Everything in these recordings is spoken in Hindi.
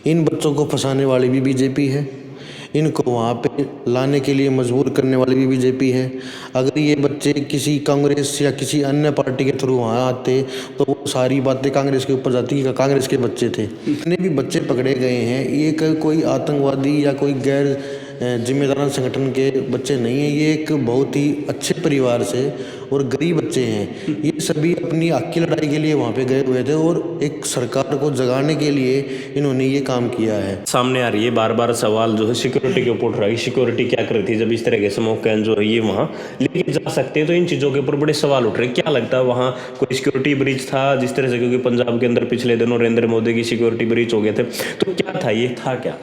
इन बच्चों को फंसाने वाली भी बीजेपी है, इनको वहाँ पे लाने के लिए मजबूर करने वाली भी बीजेपी है। अगर ये बच्चे किसी कांग्रेस या किसी अन्य पार्टी के थ्रू वहाँ आते तो वो सारी बातें कांग्रेस के ऊपर जाती कि कांग्रेस के बच्चे थे। जितने भी बच्चे पकड़े गए हैं ये कोई आतंकवादी या कोई गैर जिम्मेदार संगठन के बच्चे नहीं हैं, ये एक बहुत ही अच्छे परिवार से और गरीब बच्चे हैं। ये सभी अपनी हक की लड़ाई के लिए वहाँ पे गए हुए थे और एक सरकार को जगाने के लिए इन्होंने ये काम किया है। सामने आ रही है बार बार सवाल जो है सिक्योरिटी के ऊपर उठ रहा है। सिक्योरिटी क्या कर रही थी जब इस तरह के स्मोक कैन जो है ये वहाँ लेके जा सकते हैं, तो इन चीज़ों के ऊपर बड़े सवाल उठ रहे हैं। क्या लगता है वहाँ कोई सिक्योरिटी ब्रीच था जिस तरह से, क्योंकि पंजाब के अंदर पिछले दिनों नरेंद्र मोदी की सिक्योरिटी ब्रीच हो गए थे, तो क्या था, ये था क्या?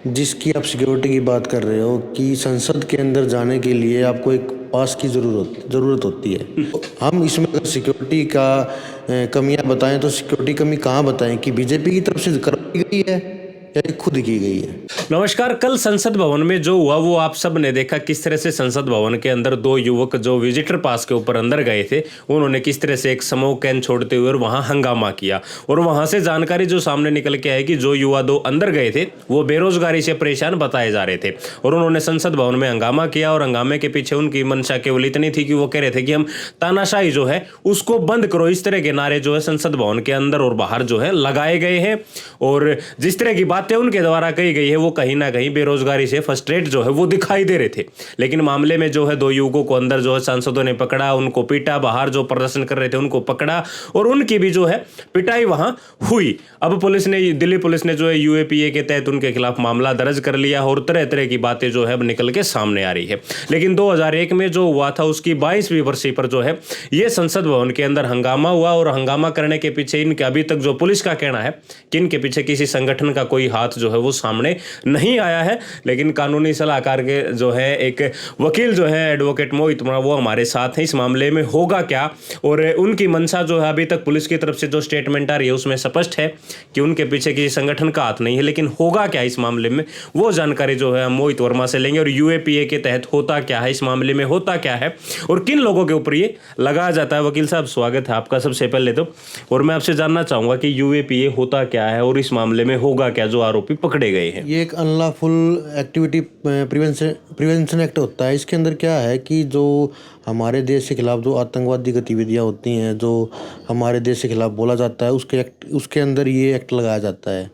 जिसकी आप सिक्योरिटी की बात कर रहे हो कि संसद के अंदर जाने के लिए आपको एक पास की ज़रूरत होती है। तो हम इसमें अगर सिक्योरिटी का कमियां बताएं तो सिक्योरिटी कमी कहाँ बताएं कि बीजेपी की तरफ से करवाई गई है या ये खुद की गई है। नमस्कार। कल संसद भवन में जो हुआ वो आप सब ने देखा, किस तरह से संसद भवन के अंदर दो युवक जो विजिटर पास के ऊपर अंदर गए थे उन्होंने किस तरह से एक स्मोक कैन छोड़ते हुए वहां हंगामा किया। और वहां से जानकारी जो सामने निकल के आई कि जो युवा दो अंदर गए थे वो बेरोजगारी से परेशान बताए जा रहे थे और उन्होंने संसद भवन में हंगामा किया। और हंगामे के पीछे उनकी मंशा केवल इतनी थी कि वो कह रहे थे कि हम तानाशाही जो है उसको बंद करो। इस तरह के नारे जो है संसद भवन के अंदर और बाहर जो है लगाए गए हैं। और जिस तरह की बातें उनके द्वारा कही गई है वो कहीं ना कहीं बेरोजगारी से फ्रस्ट्रेट जो है वो दिखाई दे रहे थे। लेकिन मामले में जो है दो युवकों को अंदर जो है सांसदों ने पकड़ा, उनको पीटा, बाहर जो प्रदर्शन कर रहे थे उनको पकड़ा और उनकी भी जो है पिटाई वहां हुई। अब पुलिस ने, दिल्ली पुलिस ने जो है यूएपीए के तहत उनके खिलाफ मामला दर्ज कर लिया और तरह तरह की बातें जो है अब निकल के सामने आ रही है। लेकिन 2001 में जो हुआ था उसकी 22वीं बरसी पर जो है ये संसद भवन के अंदर हंगामा हुआ। और हंगामा करने के पीछे इनके अभी तक जो पुलिस का कहना है कि इनके पीछे किसी संगठन का कोई हाथ जो है वो सामने नहीं आया है। लेकिन कानूनी सलाहकार के जो है एक वकील जो है एडवोकेट मोहित वो हमारे साथ हैं। इस मामले में होगा क्या और उनकी मंशा जो है अभी तक पुलिस की तरफ से जो स्टेटमेंट आ रही है उसमें स्पष्ट है कि उनके पीछे किसी संगठन का हाथ नहीं है। लेकिन होगा क्या इस मामले में वो जानकारी जो है मोहित वर्मा से लेंगे। और यूएपीए के तहत होता क्या है, इस मामले में होता क्या है और किन लोगों के ऊपर ये लगाया जाता है। वकील साहब स्वागत है आपका सबसे पहले तो। और मैं आपसे जानना चाहूंगा कि यूएपीए होता क्या है और इस मामले में होगा क्या जो आरोपी पकड़े गए हैं। ये एक अनलॉफुल एक्टिविटी प्रिवेंशन एक्ट होता है। इसके अंदर क्या है कि जो हमारे देश के खिलाफ जो आतंकवादी गतिविधियां होती हैं, जो हमारे देश के खिलाफ बोला जाता है, उसके अंदर ये एक्ट लगाया जाता है।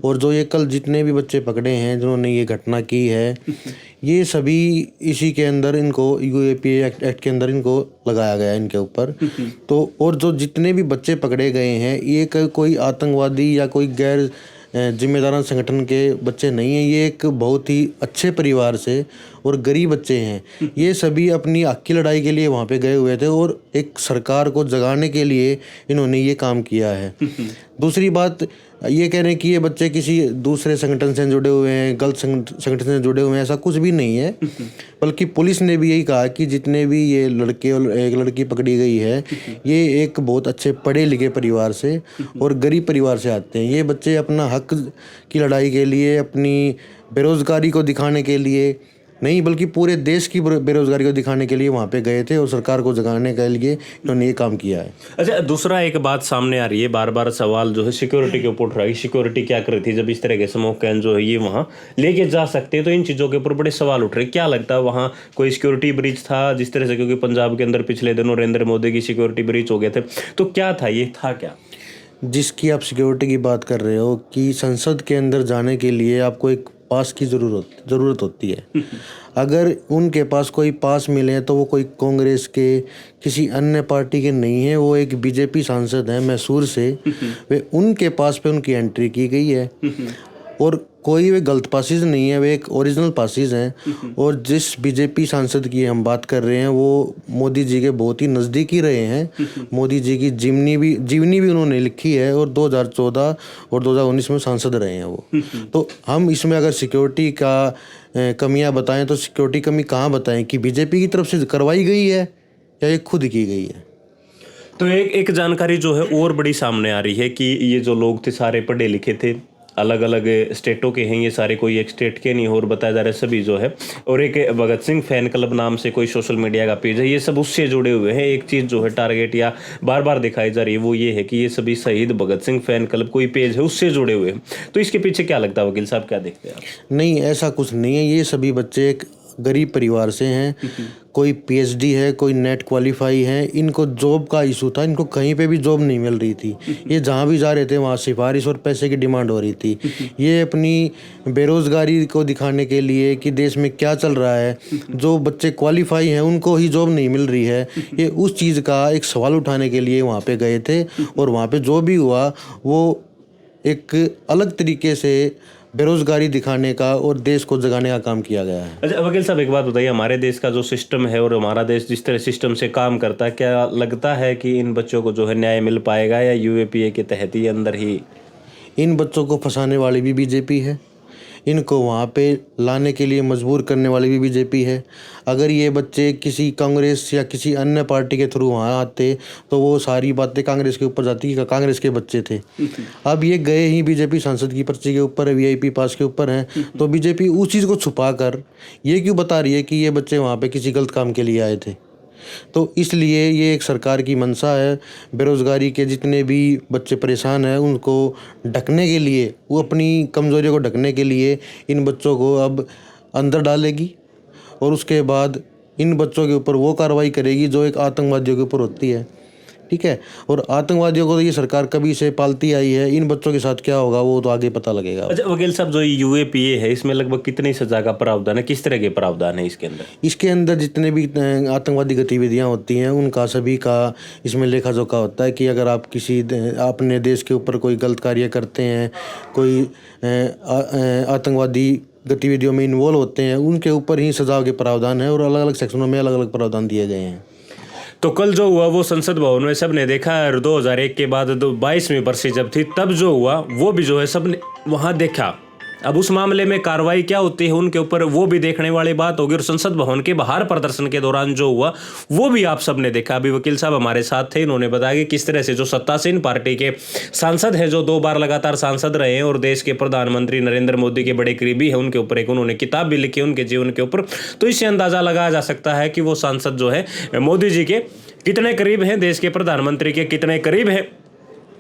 और जो ये कल जितने भी बच्चे पकड़े हैं जिन्होंने ये घटना की है ये सभी इसी के अंदर इनको यूएपीए एक्ट के अंदर इनको लगाया गया है इनके ऊपर। तो और जो जितने भी बच्चे पकड़े गए हैं ये कोई आतंकवादी या कोई गैर जिम्मेदार संगठन के बच्चे नहीं हैं, ये एक बहुत ही अच्छे परिवार से और गरीब बच्चे हैं। ये सभी अपनी हक की लड़ाई के लिए वहाँ पे गए हुए थे और एक सरकार को जगाने के लिए इन्होंने ये काम किया है। दूसरी बात ये कह रहे हैं कि ये बच्चे किसी दूसरे संगठन से जुड़े हुए हैं, गलत संगठन से जुड़े हुए हैं, ऐसा कुछ भी नहीं है। बल्कि पुलिस ने भी यही कहा कि जितने भी ये लड़के और एक लड़की पकड़ी गई है ये एक बहुत अच्छे पढ़े लिखे परिवार से और गरीब परिवार से आते हैं। ये बच्चे अपना हक की लड़ाई के लिए, अपनी बेरोजगारी को दिखाने के लिए नहीं बल्कि पूरे देश की बेरोजगारी को दिखाने के लिए वहाँ पे गए थे और सरकार को जगाने के लिए इन्होंने ये काम किया है। अच्छा, दूसरा एक बात सामने आ रही है, बार बार सवाल जो है सिक्योरिटी के ऊपर उठ रहा है। सिक्योरिटी क्या कर रही थी जब इस तरह के स्मोक कैन जो है ये वहाँ लेके जा सकते हैं, तो इन चीज़ों के ऊपर बड़े सवाल उठ रहे हैं। क्या लगता है वहाँ कोई सिक्योरिटी ब्रीच था जिस तरह से, क्योंकि पंजाब के अंदर पिछले दिनों नरेंद्र मोदी की सिक्योरिटी ब्रीच हो गए थे, तो क्या था, ये था क्या? जिसकी आप सिक्योरिटी की बात कर रहे हो कि संसद के अंदर जाने के लिए आपको एक पास की ज़रूरत होती है। अगर उनके पास कोई पास मिले तो वो कोई कांग्रेस के किसी अन्य पार्टी के नहीं है, वो एक बीजेपी सांसद हैं मैसूर से, वे उनके पास पे उनकी एंट्री की गई है। और कोई वे गलत पासिस नहीं है, वे एक ओरिजिनल पासिस हैं। और जिस बीजेपी सांसद की हम बात कर रहे हैं वो मोदी जी के बहुत ही नज़दीकी रहे हैं। मोदी जी की जीवनी भी उन्होंने लिखी है और 2014 और 2019 में सांसद रहे हैं वो। तो हम इसमें अगर सिक्योरिटी का कमियां बताएं तो सिक्योरिटी कमी कहाँ बताएं कि बीजेपी की तरफ से करवाई गई है या ये खुद की गई है। तो एक जानकारी जो है और बड़ी सामने आ रही है कि ये जो लोग थे सारे पढ़े लिखे थे, अलग अलग स्टेटों के हैं ये सारे, कोई एक स्टेट के नहीं और बताया जा रहा है सभी जो है। और एक भगत सिंह फैन क्लब नाम से कोई सोशल मीडिया का पेज है, ये सब उससे जुड़े हुए हैं। एक चीज़ जो है टारगेट या बार बार दिखाई जा रही है वो ये है कि ये सभी शहीद भगत सिंह फैन क्लब कोई पेज है उससे जुड़े हुए हैं। तो इसके पीछे क्या लगता है वकील साहब, क्या देखते हैं आप? नहीं, ऐसा कुछ नहीं है। ये सभी बच्चे एक गरीब परिवार से हैं। कोई पीएचडी है, कोई नेट क्वालिफाई है। इनको जॉब का इशू था, इनको कहीं पे भी जॉब नहीं मिल रही थी। ये जहाँ भी जा रहे थे वहाँ सिफारिश और पैसे की डिमांड हो रही थी। ये अपनी बेरोज़गारी को दिखाने के लिए कि देश में क्या चल रहा है, जो बच्चे क्वालिफाई हैं उनको ही जॉब नहीं मिल रही है, ये उस चीज़ का एक सवाल उठाने के लिए वहाँ पे गए थे। और वहाँ पे जो भी हुआ वो एक अलग तरीके से बेरोजगारी दिखाने का और देश को जगाने का काम किया गया है। अच्छा वकील साहब, एक बात बताइए, हमारे देश का जो सिस्टम है और हमारा देश जिस तरह सिस्टम से काम करता है, क्या लगता है कि इन बच्चों को जो है न्याय मिल पाएगा या यूएपीए के तहत ही अंदर ही? इन बच्चों को फंसाने वाली भी बीजेपी है, इनको वहाँ पे लाने के लिए मजबूर करने वाली भी बीजेपी है। अगर ये बच्चे किसी कांग्रेस या किसी अन्य पार्टी के थ्रू वहाँ आते तो वो सारी बातें कांग्रेस के ऊपर जाती कि कांग्रेस के बच्चे थे। अब ये गए ही बीजेपी सांसद की पर्ची के ऊपर है, वीआईपी पास के ऊपर हैं। तो बीजेपी उस चीज़ को छुपा कर ये क्यों बता रही है कि ये बच्चे वहाँ पे किसी गलत काम के लिए आए थे। तो इसलिए ये एक सरकार की मंशा है, बेरोज़गारी के जितने भी बच्चे परेशान हैं उनको ढकने के लिए, वो अपनी कमज़ोरियों को ढकने के लिए इन बच्चों को अब अंदर डालेगी और उसके बाद इन बच्चों के ऊपर वो कार्रवाई करेगी जो एक आतंकवादियों के ऊपर होती है। ठीक है, और आतंकवादियों को तो ये सरकार कभी से पालती आई है। इन बच्चों के साथ क्या होगा वो तो आगे पता लगेगा। अच्छा वकील साहब, जो यूएपीए है इसमें लगभग कितनी सजा का प्रावधान है, किस तरह के प्रावधान है इसके अंदर? इसके अंदर जितने भी आतंकवादी गतिविधियां होती हैं उनका सभी का इसमें लेखा जोखा होता है कि अगर आप किसी अपने देश के ऊपर कोई गलत कार्य करते हैं, कोई आतंकवादी गतिविधियों में इन्वॉल्व होते हैं, उनके ऊपर ही सजा के प्रावधान है और अलग अलग सेक्शनों में अलग अलग प्रावधान दिए गए हैं। तो कल जो हुआ वो संसद भवन में सब ने देखा। 2001 के बाद 22वीं बरसी जब थी तब जो हुआ वो भी जो है सब ने वहाँ देखा। अब उस मामले में कार्रवाई क्या होती है उनके ऊपर वो भी देखने वाली बात होगी। और संसद भवन के बाहर प्रदर्शन के दौरान जो हुआ वो भी आप सब ने देखा। अभी वकील साहब हमारे साथ थे, इन्होंने बताया कि किस तरह से जो सत्तासीन पार्टी के सांसद हैं, जो 2 बार लगातार सांसद रहे हैं और देश के प्रधानमंत्री नरेंद्र मोदी के बड़े करीबी हैं, उनके ऊपर एक उन्होंने किताब भी लिखी उनके जीवन के ऊपर। तो इससे अंदाजा लगाया जा सकता है कि वो सांसद जो है मोदी जी के कितने करीब हैं, देश के प्रधानमंत्री के कितने करीब हैं।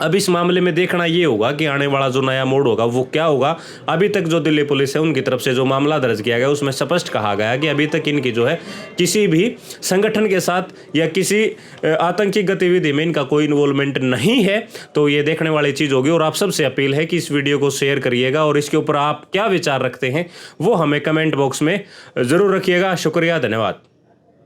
अब इस मामले में देखना ये होगा कि आने वाला जो नया मोड़ होगा वो क्या होगा। अभी तक जो दिल्ली पुलिस है उनकी तरफ से जो मामला दर्ज किया गया उसमें स्पष्ट कहा गया कि अभी तक इनकी जो है किसी भी संगठन के साथ या किसी आतंकी गतिविधि में इनका कोई इन्वॉल्वमेंट नहीं है। तो ये देखने वाली चीज़ होगी और आप सबसे अपील है कि इस वीडियो को शेयर करिएगा और इसके ऊपर आप क्या विचार रखते हैं वो हमें कमेंट बॉक्स में ज़रूर रखिएगा। शुक्रिया, धन्यवाद।